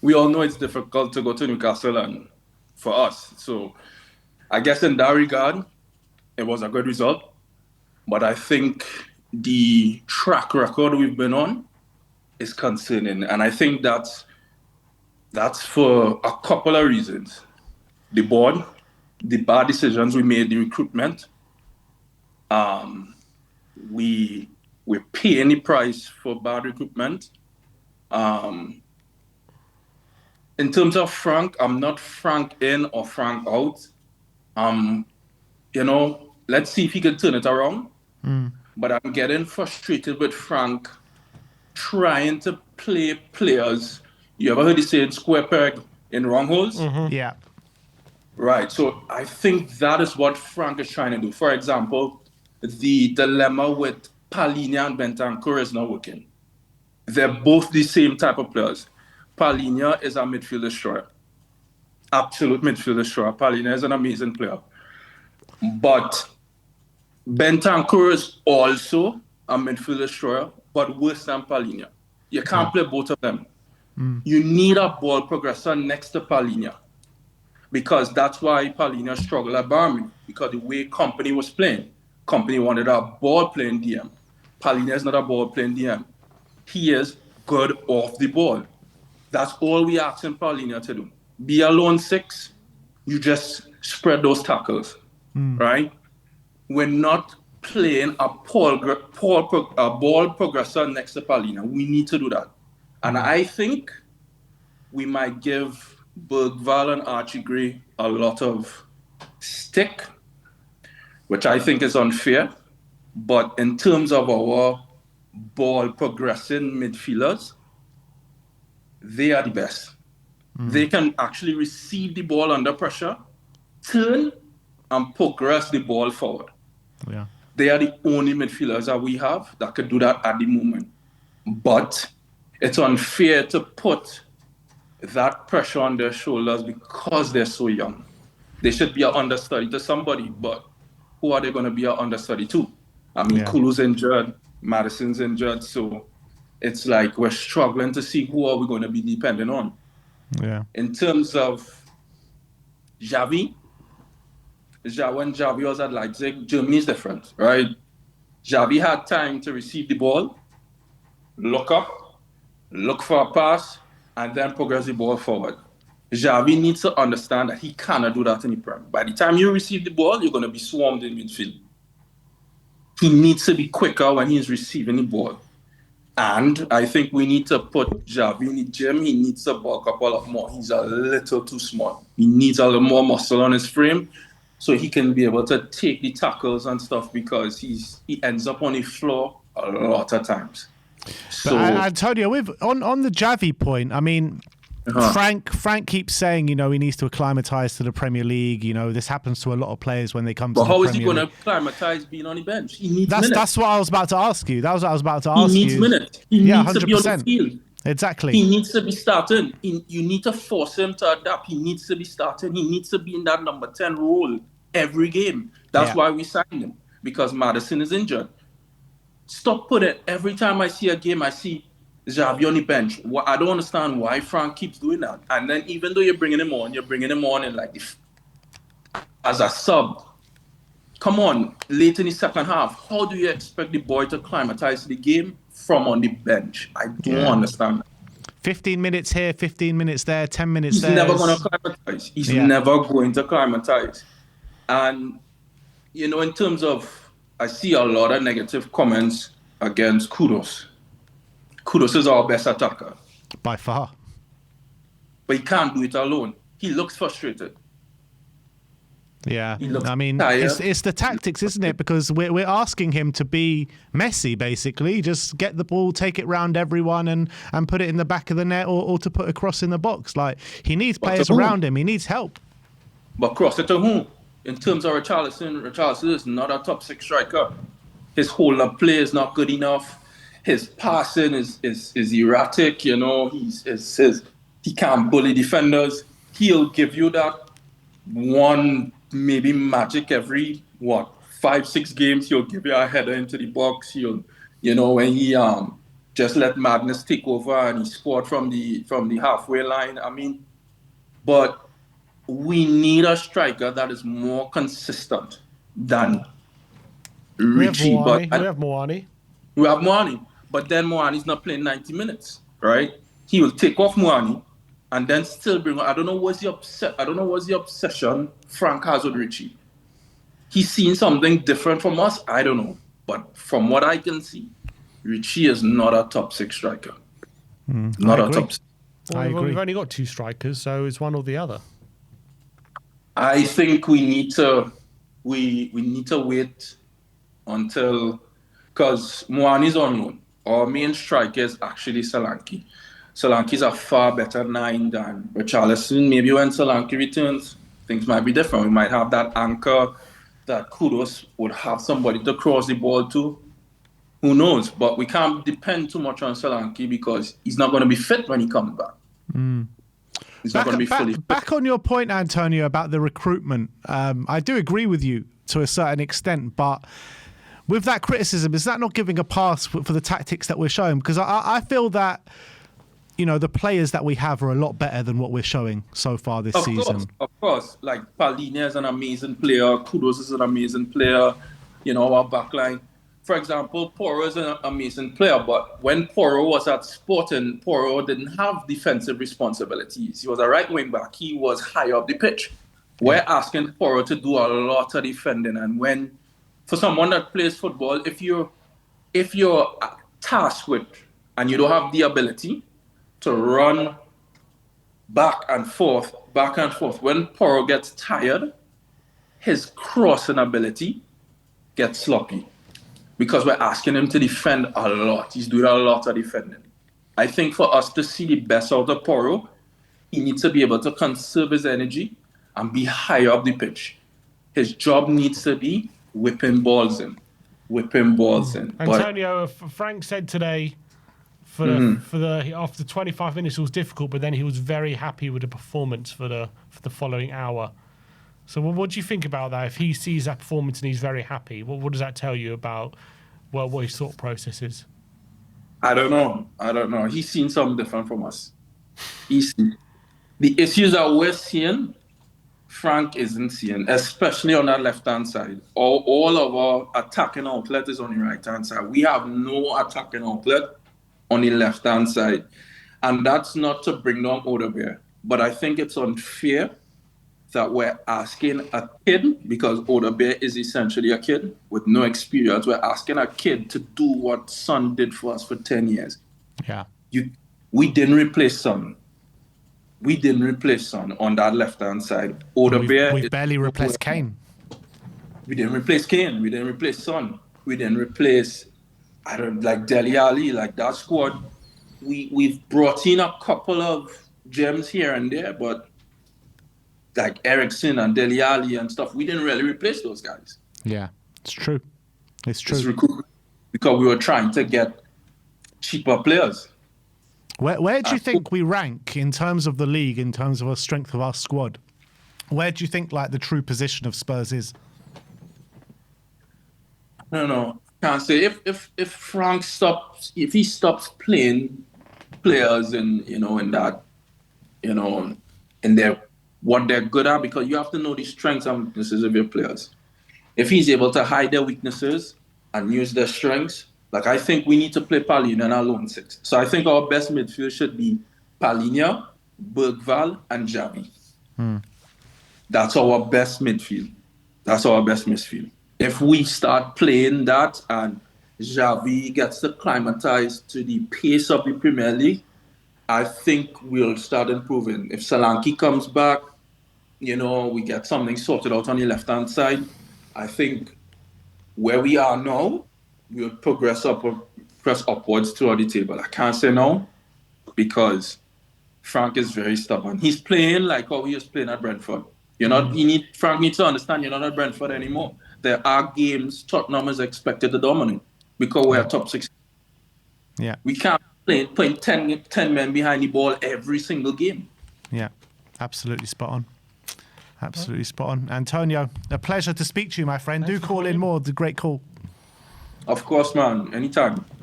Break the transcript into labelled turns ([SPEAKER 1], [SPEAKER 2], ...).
[SPEAKER 1] we all know it's difficult to go to Newcastle and for us. So I guess in that regard, it was a good result. But I think the track record we've been on is concerning. And I think that's for a couple of reasons. The board, the bad decisions we made, the recruitment. We pay any price for bad recruitment. In terms of Frank, I'm not Frank in or Frank out. Let's see if he can turn it around. But I'm getting frustrated with Frank trying to play players. You ever heard the saying square peg in wrong holes?
[SPEAKER 2] Yeah.
[SPEAKER 1] Right. So I think that is what Frank is trying to do. For example, the dilemma with Palhinha and Bentancur is not working. They're both the same type of players. Palhinha is a midfield destroyer. Absolute midfield destroyer. Palhinha is an amazing player. But Bentancur is also a midfield destroyer, but worse than Palhinha. You can't play both of them. You need a ball progressor next to Palhinha. Because that's why Palhinha struggled at Barmy. Because the way Company was playing, Company wanted a ball playing DM. Palhinha is not a ball playing DM. He is good off the ball. That's all we asking Palhinha to do. Be a lone six. You just spread those tackles, right? We're not playing a ball progressor next to Palhinha. We need to do that. And I think we might give Bergval and Archie Gray a lot of stick, which I think is unfair. But in terms of our ball progressing midfielders, they are the best. They can actually receive the ball under pressure, turn, and progress the ball forward.
[SPEAKER 2] Yeah.
[SPEAKER 1] They are the only midfielders that we have that could do that at the moment. But it's unfair to put that pressure on their shoulders because they're so young. They should be an understudy to somebody, but who are they going to be an understudy to? I mean, Kulu's injured, Madison's injured, so it's like we're struggling to see who are we going to be dependent on.
[SPEAKER 2] Yeah.
[SPEAKER 1] In terms of Xavi, when Xavi was at Leipzig, Germany is different, right? Xavi had time to receive the ball, look up, look for a pass, and then progress the ball forward. Xavi needs to understand that he cannot do that in the Prem. By the time you receive the ball, you're going to be swarmed in midfield. He needs to be quicker when he's receiving the ball. And I think we need to put Xavi in the gym. He needs to bulk up a lot more. He's a little too small. He needs a little more muscle on his frame so he can be able to take the tackles and stuff because he ends up on the floor a lot of times.
[SPEAKER 2] But Antonio, on the Xavi point, I mean, Frank keeps saying, he needs to acclimatise to the Premier League. This happens to a lot of players when they come to the Premier League.
[SPEAKER 1] But how is he going to acclimatise being on the bench? He needs minutes.
[SPEAKER 2] That's what I was about to ask you. That was what I was about to ask you.
[SPEAKER 1] He needs minutes. He needs 100%. To be on the field.
[SPEAKER 2] Exactly.
[SPEAKER 1] He needs to be starting. You need to force him to adapt. He needs to be starting. He needs to be in that number 10 role every game. That's why we signed him, because Madison is injured. Stop putting every time I see a game, I see Xavi on the bench. I don't understand why Frank keeps doing that. And then even though you're bringing him on in like as a sub. Come on, late in the second half, how do you expect the boy to acclimatize the game from on the bench? I don't understand.
[SPEAKER 2] 15 minutes here, 15 minutes there, 10 minutes there.
[SPEAKER 1] He's never going to acclimatize. He's never going to acclimatize. And, in terms of, I see a lot of negative comments against Kudos. Kudos is our best attacker.
[SPEAKER 2] By far.
[SPEAKER 1] But he can't do it alone. He looks frustrated.
[SPEAKER 2] Yeah, I mean, it's the tactics, isn't it? Because we're asking him to be Messi, basically. Just get the ball, take it round everyone and put it in the back of the net or to put a cross in the box. Like, he needs players around him. He needs help.
[SPEAKER 1] But cross it to whom? In terms of Richarlison is not a top 6 striker. His hold-up play is not good enough. His passing is erratic, he can't bully defenders. He'll give you that one maybe magic every 5-6 games. He'll give you a header into the box. When he just let madness take over and he scored from the halfway line. I mean, but we need a striker that is more consistent than Richie.
[SPEAKER 3] We have Moani.
[SPEAKER 1] We have Moani, but then Moani's not playing 90 minutes, right? He will take off Moani and then still bring. I don't know what's the obsession Frank has with Richie. He's seen something different from us. I don't know, but from what I can see, Richie is not a top 6 striker. Not a top 6.
[SPEAKER 3] Well, we've only got 2 strikers, so it's one or the other.
[SPEAKER 1] I think we need to wait until, because Moani's on loan. Our main striker is actually Solanke. Solanke's a far better 9 than Richarlison. Maybe when Solanke returns, things might be different. We might have that anchor that Kudos would have somebody to cross the ball to. Who knows? But we can't depend too much on Solanke because he's not going to be fit when he comes back. He's not going to be fully fit.
[SPEAKER 2] Back on your point, Antonio, about the recruitment, I do agree with you to a certain extent, but with that criticism, is that not giving a pass for the tactics that we're showing? Because I feel that, you know, the players that we have are a lot better than what we're showing so far this season.
[SPEAKER 1] Of course. Like, Palhinha is an amazing player. Kudos is an amazing player. You know, our backline. For example, Porro is an amazing player, but when Porro was at Sporting, Porro didn't have defensive responsibilities. He was a right wing back. He was high up the pitch. We're asking Porro to do a lot of defending, and when, for someone that plays football, if you're tasked with and you don't have the ability to run back and forth, when Porro gets tired, his crossing ability gets sloppy because we're asking him to defend a lot. He's doing a lot of defending. I think for us to see the best out of Porro, he needs to be able to conserve his energy and be higher up the pitch. His job needs to be whipping balls in.
[SPEAKER 3] Antonio, Frank said today after 25 minutes it was difficult, but then he was very happy with the performance for the following hour. So what do you think about that? If he sees that performance and he's very happy, what does that tell you about what his thought process is?
[SPEAKER 1] I don't know. He's seen something different from us. The issues that we're seeing, Frank isn't seeing, especially on that left-hand side. All of our attacking outlet is on the right-hand side. We have no attacking outlet on the left-hand side. And that's not to bring down Odebear, but I think it's unfair that we're asking a kid, because Odebear is essentially a kid with no experience, we're asking a kid to do what Son did for us for 10 years.
[SPEAKER 2] Yeah.
[SPEAKER 1] We didn't replace Son. We didn't replace Son on that left-hand side.
[SPEAKER 2] We've barely replaced Kane.
[SPEAKER 1] We didn't replace Kane. We didn't replace Son. We didn't replace, Dele Alli, like that squad. We've brought in a couple of gems here and there, but like Ericsson and Dele Alli and stuff, we didn't really replace those guys.
[SPEAKER 2] Yeah, it's true. It's true.
[SPEAKER 1] Because we were trying to get cheaper players.
[SPEAKER 2] Where do you think we rank in terms of the league, in terms of the strength of our squad? Where do you think like the true position of Spurs is?
[SPEAKER 1] I don't know. Can't say. If Frank stops, if he stops playing players in their what they're good at, because you have to know the strengths and weaknesses of your players. If he's able to hide their weaknesses and use their strengths, like I think we need to play Palhinha and our lone 6. So I think our best midfield should be Palhinha, Bergval, and Xavi. That's our best midfield. If we start playing that and Xavi gets to acclimatize to the pace of the Premier League, I think we'll start improving. If Solanke comes back, we get something sorted out on the left-hand side, I think where we are now, we'll press upwards throughout the table. I can't say no, because Frank is very stubborn. He's playing like how he was playing at Brentford. Frank needs to understand you're not at Brentford anymore. There are games Tottenham is expected to dominate because we're top 6.
[SPEAKER 2] Yeah.
[SPEAKER 1] We can't playing 10 men behind the ball every single game.
[SPEAKER 2] Yeah, absolutely spot on. Absolutely spot on. Antonio, a pleasure to speak to you, my friend. Do call in more. It's a great call.
[SPEAKER 1] Of course, man. Anytime.